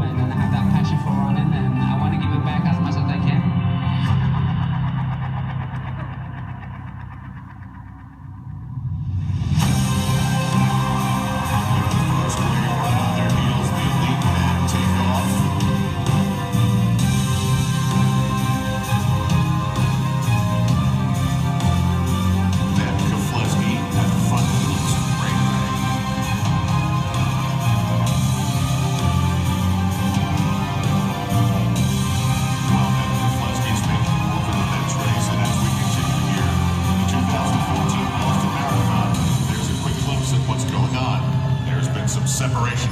and I have that passion for running, and I want to give it back as much as I can. Separation.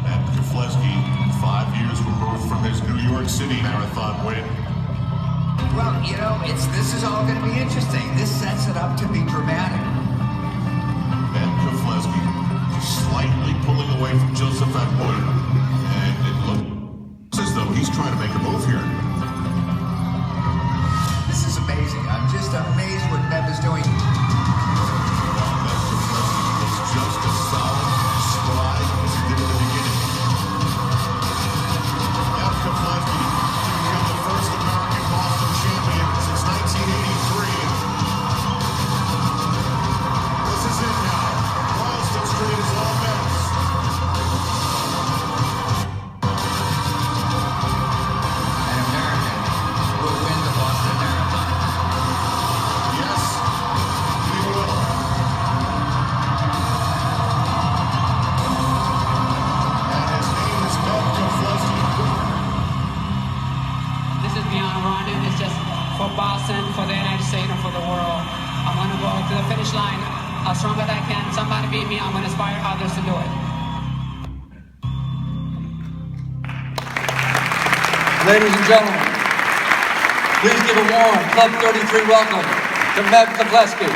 Matt Keflezighi, 5 years removed from his New York City marathon win. Well, you know, this is all going to be interesting. This sets it up to be dramatic. Matt Keflezighi slightly pulling away from Joseph Atwood, and it looks as though he's trying to make a move here. This is amazing. I'm just amazed what Meb is doing. Just as solid and stride as he did at the beginning. Now Keflezighi to become the first American Boston champion since 1983. This is it now. Boylston Street is all Meb's. An American will win the Boston Marathon. Yes, he will. This is beyond running. It's just for Boston, for the United States, and for the world. I'm going to go to the finish line as strong as I can. Somebody beat me. I'm going to inspire others to do it. Ladies and gentlemen, please give a warm Club 33 welcome to Meb Keflezighi.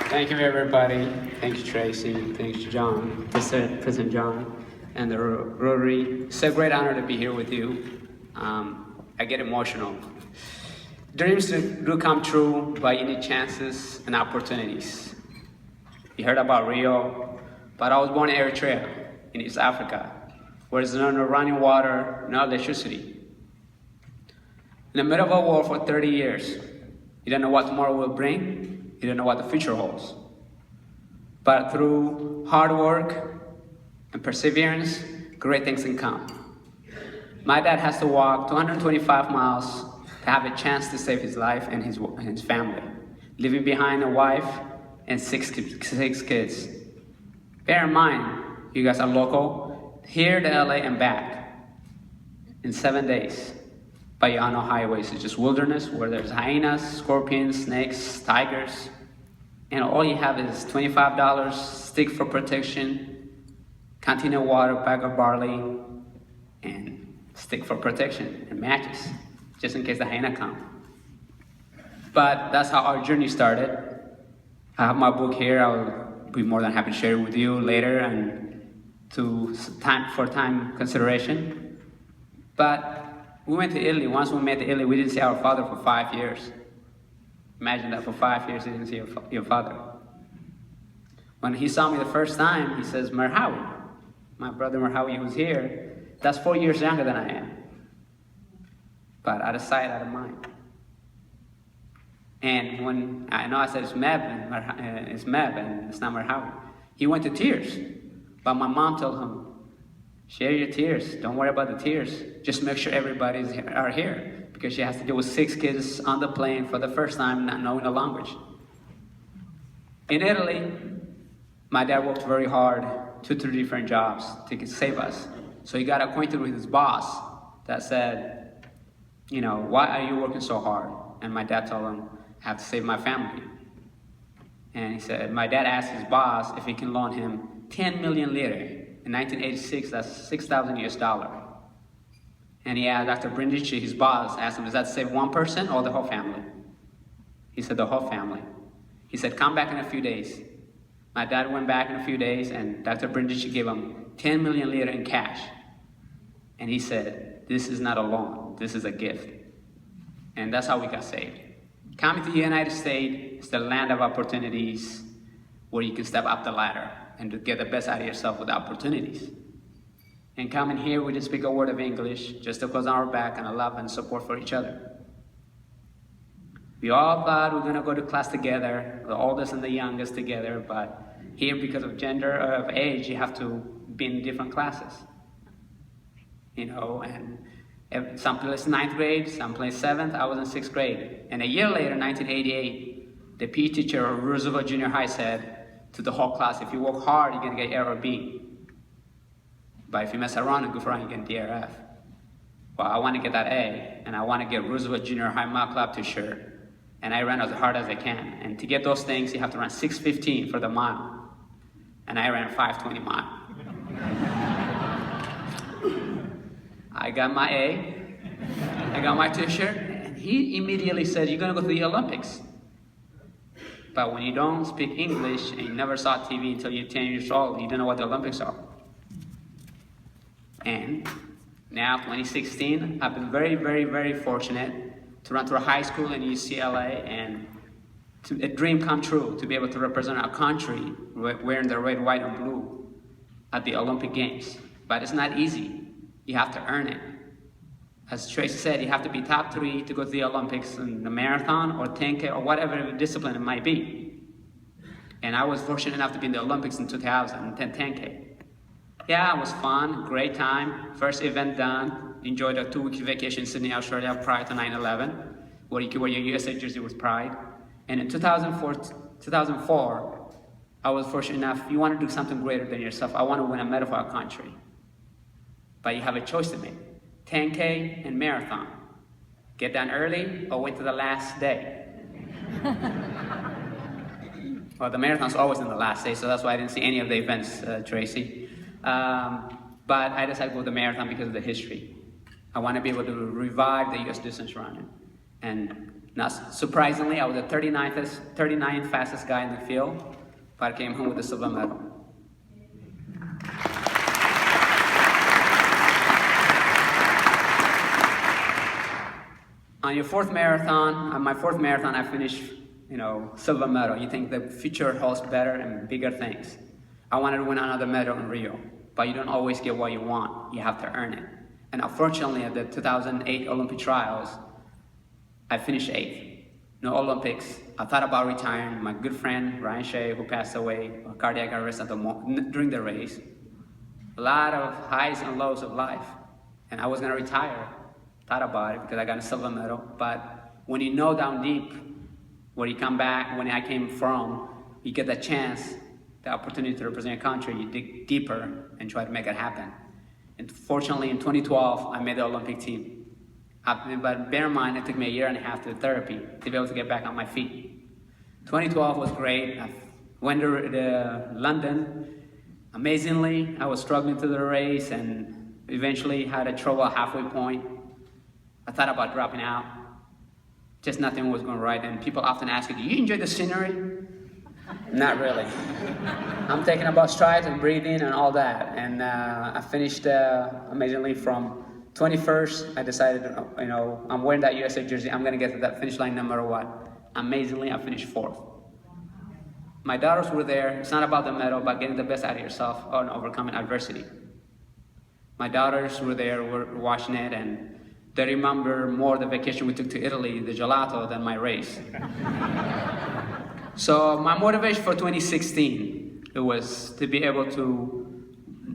Thank you, everybody. Thank you, Tracy. Thank you, John, President John, and the Rotary. It's a great honor to be here with you. I get emotional. Dreams do come true, but you need chances and opportunities. You heard about Rio, but I was born in Eritrea, in East Africa, where there's no running water, no electricity. In the middle of a war for 30 years, you don't know what tomorrow will bring. You don't know what the future holds. But through hard work and perseverance, great things can come. My dad has to walk 225 miles to have a chance to save his life and his family, leaving behind a wife and six kids. Bear in mind, you guys are local, here to LA and back in 7 days. But you all know highways, it's just wilderness where there's hyenas, scorpions, snakes, tigers. And all you have is $25, stick for protection, container water, bag of barley, and stick for protection, and matches, just in case the hyena come. But that's how our journey started. I have my book here. I'll be more than happy to share it with you later and for time consideration. But we went to Italy. Once we met to Italy, we didn't see our father for 5 years. Imagine that, for 5 years you didn't see your father. When he saw me the first time, he says, Merhawi. My brother Merhawi, who's here, that's 4 years younger than I am. But out of sight, out of mind. And when I know I said it's Meb, and it's not Merhawi, he went to tears. But my mom told him, share your tears. Don't worry about the tears. Just make sure everybody's here. Because she has to deal with 6 kids on the plane for the first time, not knowing the language. In Italy, my dad worked very hard, 2-3 different jobs to save us. So he got acquainted with his boss that said, you know, why are you working so hard? And my dad told him, I have to save my family. And he said, my dad asked his boss if he can loan him 10 million lire. In 1986, that's $6,000 US. And he asked Dr. Brindisi, his boss, asked him, does that save one person or the whole family? He said, the whole family. He said, come back in a few days. My dad went back in a few days, and Dr. Brindisi gave him 10 million lira in cash. And he said, this is not a loan, this is a gift. And that's how we got saved. Coming to the United States is the land of opportunities where you can step up the ladder and to get the best out of yourself with opportunities. And coming here, we didn't speak a word of English, just to close our back and a love and support for each other. We all thought we were gonna go to class together, the oldest and the youngest together, but here, because of gender or of age, you have to be in different classes. You know, and some place 9th grade, some place 7th, I was in 6th grade. And a year later, 1988, the PE teacher of Roosevelt Junior High said to the whole class, if you work hard, you're gonna get A or B. But if you mess around and goof around, you get D or F. Well, I want to get that A, and I want to get Roosevelt Junior High Mile Club t-shirt. And I ran as hard as I can. And to get those things, you have to run 6:15 for the mile. And I ran 5:20 mile. I got my A, I got my t-shirt, and he immediately said, you're gonna go to the Olympics. But when you don't speak English and you never saw TV until you're 10 years old, you don't know what the Olympics are. And now, 2016, I've been very, very, very fortunate to run through high school in UCLA, and a dream come true to be able to represent our country wearing the red, white, and blue at the Olympic Games. But it's not easy. You have to earn it. As Tracy said, you have to be top 3 to go to the Olympics in the marathon or 10K or whatever discipline it might be. And I was fortunate enough to be in the Olympics in 2010 10K. Yeah, it was fun, great time. First event done. Enjoyed a 2-week vacation in Sydney, Australia prior to 9/11, where you could wear your USA jersey with pride. And in 2004, I was fortunate enough, you want to do something greater than yourself. I want to win a medal for our country. But you have a choice to make, 10K and marathon. Get done early or wait to the last day. Well, the marathon's always in the last day, so that's why I didn't see any of the events, Tracy. But I decided to go to the marathon because of the history. I want to be able to revive the U.S. distance running. And not surprisingly, I was the 39th fastest guy in the field, but I came home with a silver medal. On your 4th marathon, on my 4th marathon, I finished, silver medal. You think the future holds better and bigger things. I wanted to win another medal in Rio, but you don't always get what you want. You have to earn it. And unfortunately, at the 2008 Olympic trials, I finished 8th. No Olympics. I thought about retiring. My good friend, Ryan Shea, who passed away of cardiac arrest during the race. A lot of highs and lows of life. And I was gonna retire. Thought about it because I got a silver medal. But when you know down deep where you come back, when I came from, you get the chance, the opportunity to represent your country, you dig deeper and try to make it happen. And fortunately, in 2012, I made the Olympic team. But bear in mind, it took me a year and a half to therapy to be able to get back on my feet. 2012 was great. I went to London. Amazingly, I was struggling through the race and eventually had a trouble halfway point. I thought about dropping out. Just nothing was going right. And people often ask me, do you enjoy the scenery? Not really. I'm taking about strides and breathing and all that. And I finished amazingly from 21st. I decided, I'm wearing that USA jersey. I'm going to get to that finish line no matter what. Amazingly, I finished 4th. My daughters were there. It's not about the medal, but getting the best out of yourself and overcoming adversity. My daughters were there, were watching it, and they remember more the vacation we took to Italy, the gelato, than my race. So my motivation for 2016, it was to be able to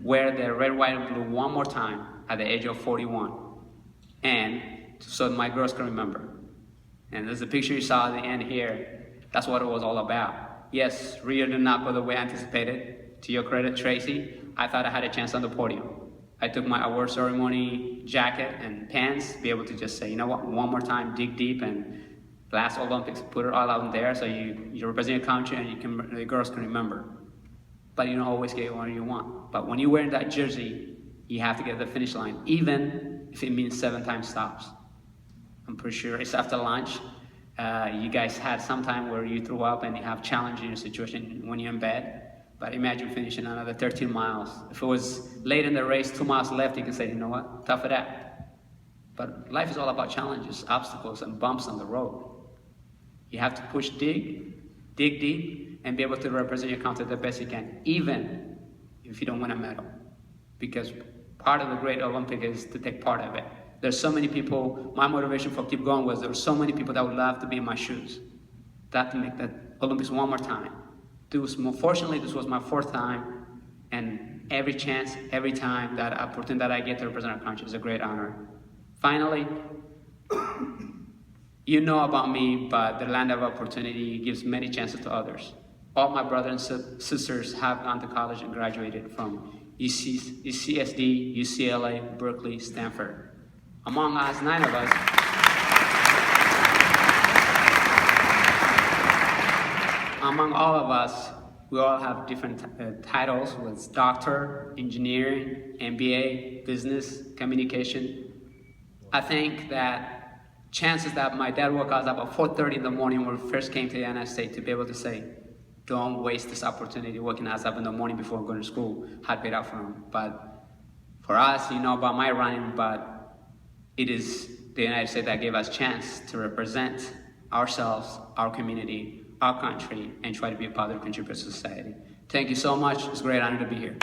wear the red, white, and blue one more time at the age of 41, and so my girls can remember. And there's a picture you saw at the end here. That's what it was all about. Yes, Rio did not go the way I anticipated. To your credit, Tracy, I thought I had a chance on the podium. I took my award ceremony jacket and pants to be able to just say, you know what, one more time, dig deep, and last Olympics, put it all out there so you represent your country and the girls can remember. But you don't always get what you want. But when you're wearing that jersey, You have to get to the finish line, even if it means 7 time stops. I'm pretty sure it's after lunch. You guys had some time where you threw up and you have challenging situation when you're in bed. But imagine finishing another 13 miles. If it was late in the race, 2 miles left, you can say, you know what, tough it out. But life is all about challenges, obstacles, and bumps on the road. You have to push, dig deep, and be able to represent your country the best you can, even if you don't win a medal. Because part of the great Olympic is to take part of it. There's so many people, my motivation for keep going was there were so many people that would love to be in my shoes. That to make that Olympics one more time. Fortunately, this was my 4th time, and every chance, every time, that opportunity that I get to represent our country is a great honor. Finally, you know about me, but the land of opportunity gives many chances to others. All my brothers and sisters have gone to college and graduated from UCSD, UCLA, Berkeley, Stanford. Among us, 9 of us, among all of us, we all have different titles, whether it's doctor, engineering, MBA, business, communication. I think that chances that my dad woke us up at 4:30 in the morning when we first came to the United States to be able to say, don't waste this opportunity waking us up in the morning before going to school, had paid out for him. But for us, you know about my running, but it is the United States that gave us a chance to represent ourselves, our community, our country, and try to be a positive contributor to society. Thank you so much. It's a great honor to be here.